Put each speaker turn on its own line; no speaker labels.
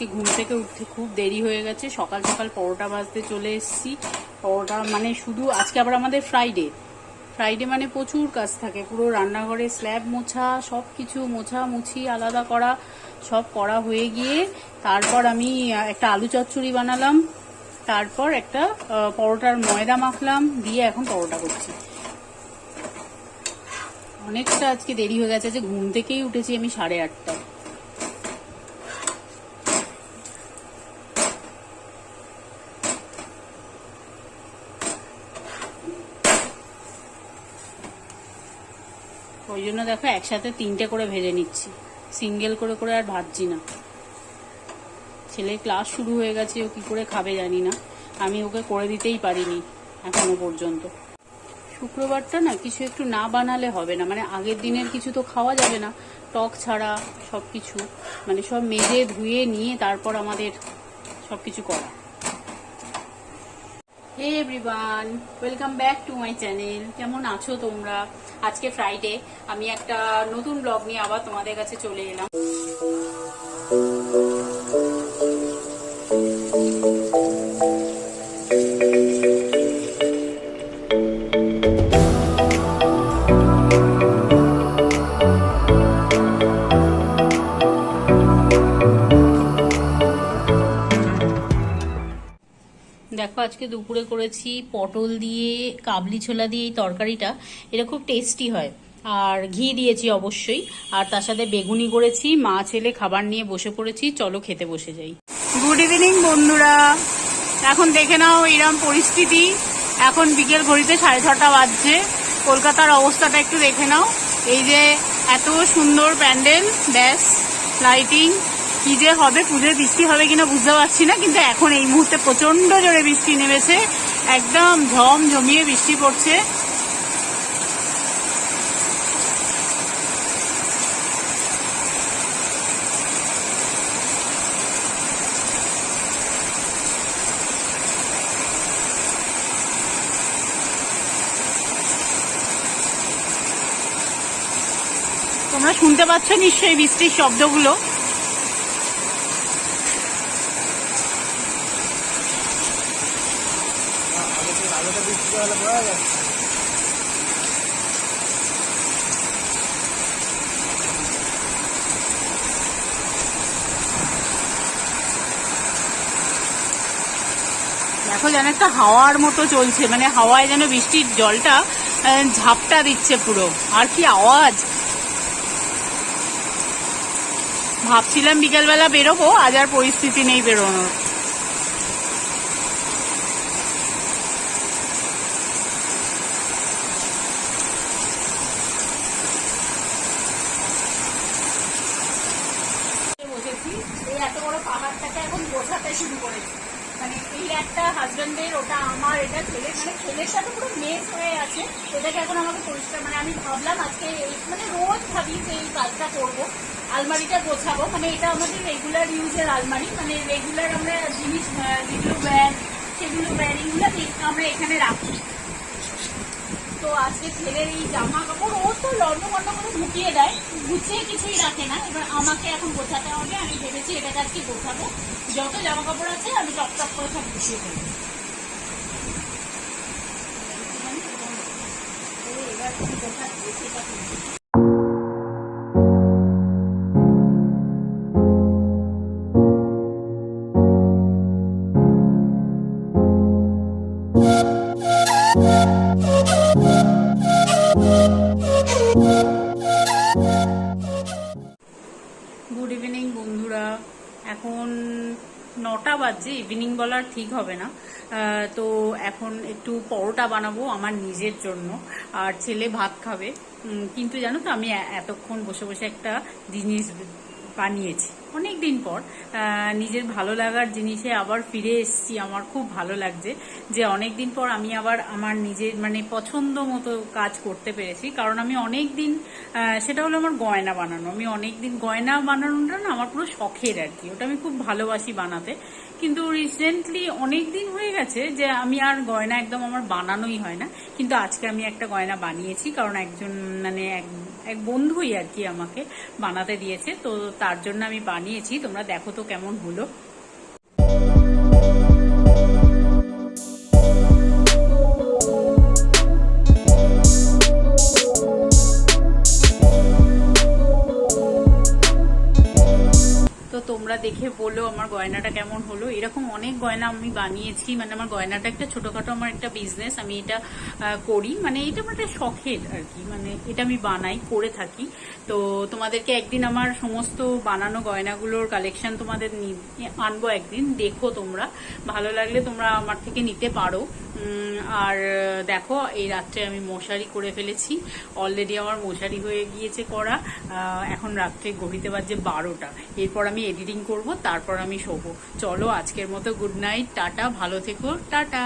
আজকে ঘুম থেকে উঠতে খুব দেরি হয়ে গেছে, সকাল সকাল পরোটা ভাজতে চলে এসেছি। পরোটা মানে শুধু আজকে আবার আমাদের ফ্রাইডে মানে প্রচুর কাজ থাকে, পুরো রান্নাঘরে স্ল্যাব মোছা, সব কিছু মোছামুছি আলাদা করা, সব করা হয়ে গিয়ে তারপর আমি একটা আলু চচ্চড়ি বানালাম, তারপর একটা পরোটার ময়দা মাখলাম, দিয়ে এখন পরোটা করছি। অনেকটা আজকে দেরি হয়ে গেছে, যে ঘুম থেকেই উঠেছি আমি 8:30টায়। ওই জন্য দেখো একসাথে 3টে করে ভেজে নিচ্ছি, সিঙ্গেল করে করে আর ভাজছি না। ছেলের ক্লাস শুরু হয়ে গেছে, ও কি করে খাবে জানি না, আমি ওকে করে দিতেই পারিনি এখনো পর্যন্ত। শুক্রবারটা না কিছু একটু না বানালে হবে না, মানে আগের দিনের কিছু তো খাওয়া যাবে না, টক ছাড়া সব কিছু, মানে সব মেজে ধুয়ে নিয়ে তারপর আমাদের সব কিছু করা। Hey everyone, welcome back to my channel. কেমন আছো তোমরা? আজকে ফ্রাইডে, আমি একটা নতুন ব্লগ নিয়ে আবার তোমাদের কাছে চলে এলাম। দেখো আজকে দুপুরে করেছি পটল দিয়ে কাবলি ছোলা দিয়ে এই তরকারিটা, এটা খুব টেস্টি হয়, আর ঘি দিয়েছি অবশ্যই, আর তার সাথে বেগুনি করেছি। মা ছেলে খাবার নিয়ে বসে পড়েছি, চলো খেতে বসে যাই। গুড ইভিনিং বন্ধুরা, এখন দেখে নাও এরকম পরিস্থিতি, এখন বিকেল ঘড়িতে 6:30 বাজছে। কলকাতার অবস্থাটা একটু দেখে নাও, এই যে এত সুন্দর প্যান্ডেল, ব্যাস লাইটিং, কি যে হবে, পুজোয় বৃষ্টি হবে কিনা বুঝতে পারছি না, কিন্তু এখন এই মুহূর্তে প্রচন্ড জোরে বৃষ্টি নেমেছে, একদম ঝমঝমিয়ে বৃষ্টি পড়ছে। তোমরা শুনতে পাচ্ছ নিশ্চয়ই বৃষ্টির শব্দগুলো। দেখো যেন একটা হাওয়ার মতো চলছে, মানে হাওয়ায় যেন বৃষ্টির জলটা ঝাপটা দিচ্ছে পুরো, আর কি আওয়াজ। ভাবছিলাম বিকেলবেলা বেরোবো, আজ আর পরিস্থিতি নেই বেরোনোর। বসেছি, এই এত বড় পাহাড়টাকে এখন গোছাতে শুরু করেছি, মানে এই একটা হাজবেন্ডের, ওটা আমার, এটা ছেলে, মানে ছেলের সাথে পুরো মেস হয়ে আছে, এটাকে এখন আমাকে পরিষ্কার, মানে আমি ভাবলাম আজকে মানে রোজ ভাবি যে এই কাজটা করবো, আলমারিটা গোছাবো, মানে এটা আমাদের রেগুলার ইউজের আলমারি, মানে রেগুলার আমরা জিনিস যেগুলো ব্যাগ, সেগুলো ব্যাগগুলো আমরা এখানে রাখি। তো আজকে ছেলের এই জামা কাপড় ও তো লন্ডভন্ড করে ঢুকিয়ে দেয়, গুছিয়ে কিছুই রাখে না, এবার আমাকে এখন গোছাতে হবে। আমি ভেবেছি এটাকে আজকে গোছাবো, যত জামা কাপড় আছে আমি টপ করে সব গুছিয়ে দেবো। এবার গোছাচ্ছি সেটা। গুড ইভিনিং বন্ধুরা, এখন 9টা বাজে, ইভিনিং বলার ঠিক হবে না। তো এখন একটু পরোটা বানাবো আমার নিজের জন্য, আর ছেলে ভাত খাবে। কিন্তু জানো তো, আমি এতক্ষণ বসে বসে একটা জিনিস বানিয়েছি অনেক দিন পর, নিজের ভালো লাগার জিনিসে আবার ফিরে এসেছি। আমার খুব ভালো লাগছে যে অনেক দিন পর আমি আবার আমার নিজের মানে পছন্দ মতো কাজ করতে পেরেছি, কারণ আমি অনেক দিন, সেটা হলো আমার গয়না বানানো। আমি অনেক দিন গয়না বানানোটা না আমার পুরো শখের আর কি, ওটা আমি খুব ভালোবাসি বানাতে, কিন্তু রিসেন্টলি অনেক দিন হয়ে গেছে যে আমি আর গয়না একদম আমার বানানোই হয় না। কিন্তু আজকে আমি একটা গয়না বানিয়েছি, কারণ একজন মানে এক বন্ধুই আর কি আমাকে বানাতে দিয়েছে, তো তার জন্য আমি বানিয়েছি। তোমরা দেখো তো কেমন হলো। তো তোমরা দেখে বলো আমার গয়নাটা কেমন হলো। এরকম অনেক গয়না আমি বানিয়েছি, মানে আমার গয়নাটা একটা ছোটখাটো আমার একটা বিজনেস, আমি এটা করি, মানে এটা আমার একটা শখের আর কি, মানে এটা আমি বানাই করে থাকি। তো তোমাদেরকে একদিন আমার সমস্ত বানানো গয়নাগুলোর কালেকশন তোমাদের আনবো একদিন, দেখো তোমরা, ভালো লাগলে তোমরা আমার থেকে নিতে পারো। আর দেখো এই রাত্রে আমি মশারি করে ফেলেছি, অলরেডি আমার মশারি হয়ে গিয়েছে করা। এখন রাত্রে ঘড়িতে বাজে 12টা, এরপর আমি এডিটিং করব, তারপর আমি শোবো। চলো আজকের মতো গুড নাইট, টাটা, ভালো থেকো, টাটা।